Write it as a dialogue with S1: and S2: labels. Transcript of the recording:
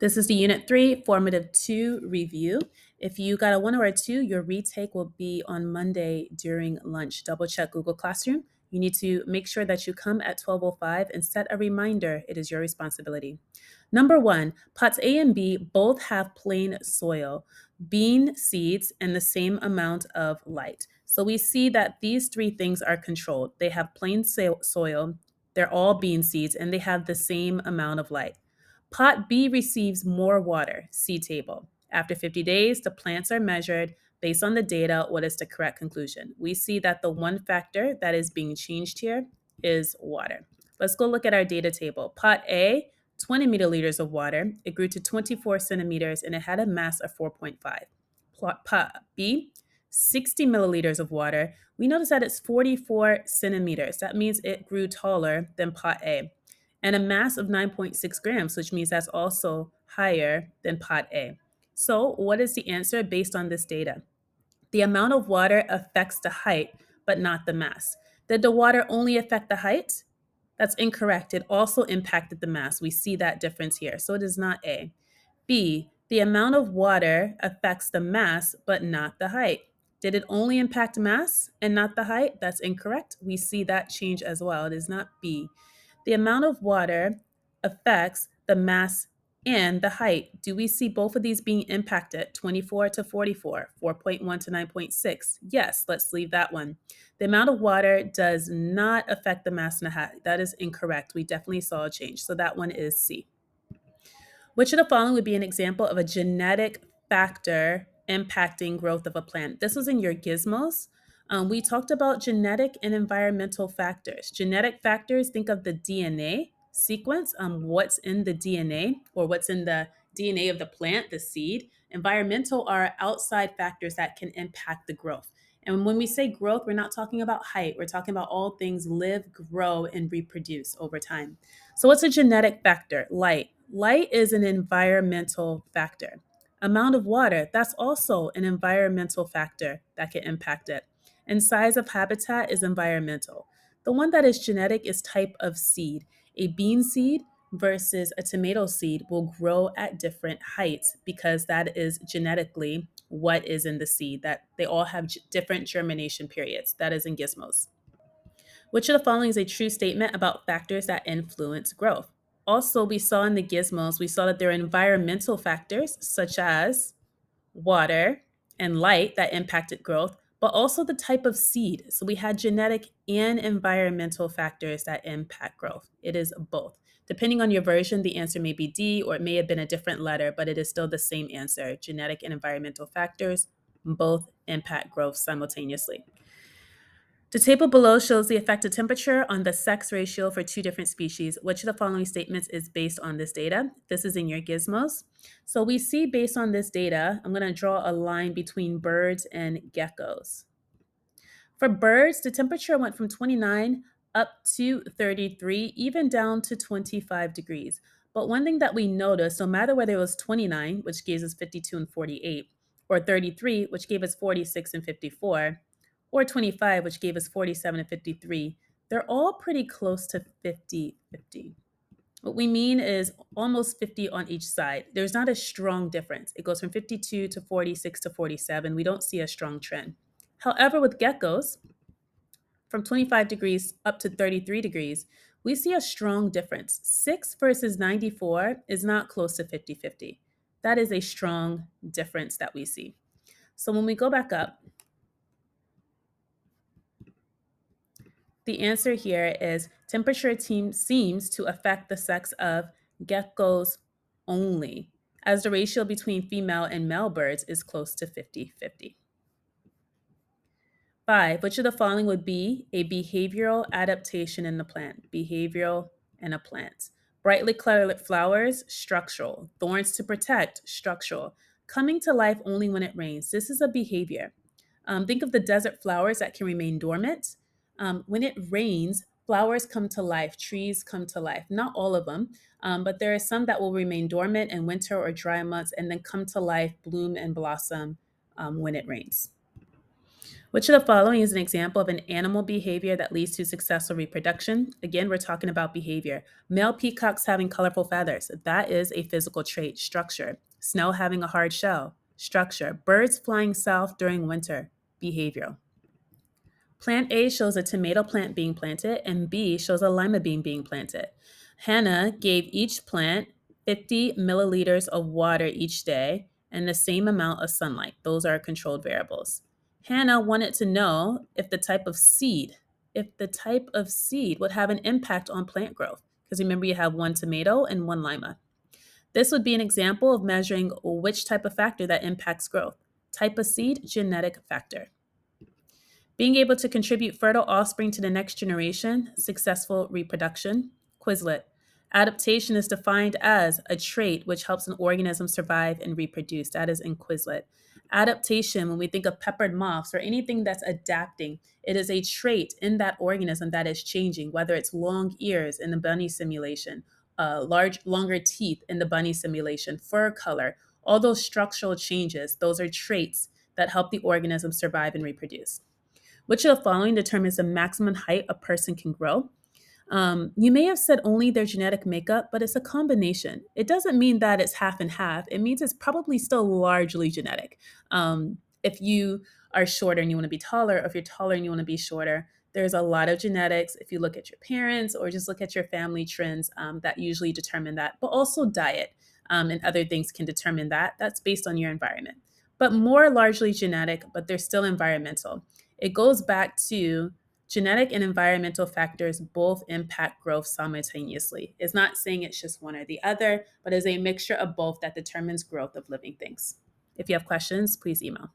S1: This is the Unit 3 Formative 2 review. If you got a 1 or a 2, your retake will be on Monday during lunch. Double check Google Classroom. You need to make sure that you come at 12:05 and set a reminder. It is your responsibility. Number 1, pots A and B both have plain soil, bean seeds, and the same amount of light. So we see that these three things are controlled. They have plain soil, they're all bean seeds, and they have the same amount of light. Pot B receives more water, see table. After 50 days, the plants are measured. Based on the data, what is the correct conclusion? We see that the one factor that is being changed here is water. Let's go look at our data table. Pot A, 20 milliliters of water. It grew to 24 centimeters and it had a mass of 4.5. Pot B, 60 milliliters of water. We notice that it's 44 centimeters. That means it grew taller than pot A, and a mass of 9.6 grams, which means that's also higher than pot A. So, what is the answer based on this data? The amount of water affects the height, but not the mass. Did the water only affect the height? That's incorrect. It also impacted the mass. We see that difference here. So, it is not A. B, the amount of water affects the mass, but not the height. Did it only impact mass and not the height? That's incorrect. We see that change as well. It is not B. The amount of water affects the mass and the height. Do we see both of these being impacted? 24 to 44, 4.1 to 9.6. Yes, let's leave that one. The amount of water does not affect the mass and the height. That is incorrect. We definitely saw a change. So that one is C. Which of the following would be an example of a genetic factor impacting growth of a plant? This was in your gizmos. We talked about genetic and environmental factors. Genetic factors, think of the DNA sequence, what's in the DNA or what's in the DNA of the plant, the seed. Environmental are outside factors that can impact the growth. And when we say growth, we're not talking about height. We're talking about all things live, grow, and reproduce over time. So, what's a genetic factor? Light. Light is an environmental factor. Amount of water, that's also an environmental factor that can impact it. And size of habitat is environmental. The one that is genetic is type of seed. A bean seed versus a tomato seed will grow at different heights because that is genetically what is in the seed, that they all have different germination periods. That is in gizmos. Which of the following is a true statement about factors that influence growth? Also, we saw in the gizmos, we saw that there are environmental factors such as water and light that impacted growth, but also the type of seed. So we had genetic and environmental factors that impact growth. It is both. Depending on your version, the answer may be D or it may have been a different letter, but it is still the same answer. Genetic and environmental factors both impact growth simultaneously. The table below shows the effect of temperature on the sex ratio for two different species. Which of the following statements is based on this data? This is in your gizmos. So we see based on this data, I'm going to draw a line between birds and geckos. For birds, the temperature went from 29 up to 33, even down to 25 degrees. But one thing that we noticed, no matter whether it was 29, which gives us 52 and 48, or 33, which gave us 46 and 54, or 25, which gave us 47 and 53, they're all pretty close to 50-50. What we mean is almost 50 on each side. There's not a strong difference. It goes from 52 to 46 to 47. We don't see a strong trend. However, with geckos, from 25 degrees up to 33 degrees, we see a strong difference. 6 versus 94 is not close to 50-50. That is a strong difference that we see. So when we go back up, the answer here is temperature seems to affect the sex of geckos only, as the ratio between female and male birds is close to 50-50. 5, which of the following would be a behavioral adaptation in the plant? Behavioral in a plant. Brightly colored flowers, structural. Thorns to protect, structural. Coming to life only when it rains. This is a behavior. Think of the desert flowers that can remain dormant. When it rains, flowers come to life, trees come to life. Not all of them, but there are some that will remain dormant in winter or dry months and then come to life, bloom, and blossom when it rains. Which of the following is an example of an animal behavior that leads to successful reproduction? Again, we're talking about behavior. Male peacocks having colorful feathers. That is a physical trait. Structure. Snow having a hard shell. Structure. Birds flying south during winter. Behavioral. Plant A shows a tomato plant being planted, and B shows a lima bean being planted. Hannah gave each plant 50 milliliters of water each day and the same amount of sunlight. Those are controlled variables. Hannah wanted to know if the type of seed would have an impact on plant growth. Because remember, you have one tomato and one lima. This would be an example of measuring which type of factor that impacts growth. Type of seed, genetic factor. Being able to contribute fertile offspring to the next generation, successful reproduction. Quizlet. Adaptation is defined as a trait which helps an organism survive and reproduce. That is in Quizlet. Adaptation, when we think of peppered moths or anything that's adapting, it is a trait in that organism that is changing, whether it's long ears in the bunny simulation, longer teeth in the bunny simulation, fur color, all those structural changes, those are traits that help the organism survive and reproduce. Which of the following determines the maximum height a person can grow? You may have said only their genetic makeup, but it's a combination. It doesn't mean that it's half and half. It means it's probably still largely genetic. If you are shorter and you want to be taller, or if you're taller and you want to be shorter, there's a lot of genetics. If you look at your parents or just look at your family trends, that usually determine that, but also diet and other things can determine that. That's based on your environment, but more largely genetic, but they're still environmental. It goes back to genetic and environmental factors both impact growth simultaneously. It's not saying it's just one or the other, but is a mixture of both that determines growth of living things. If you have questions, please email.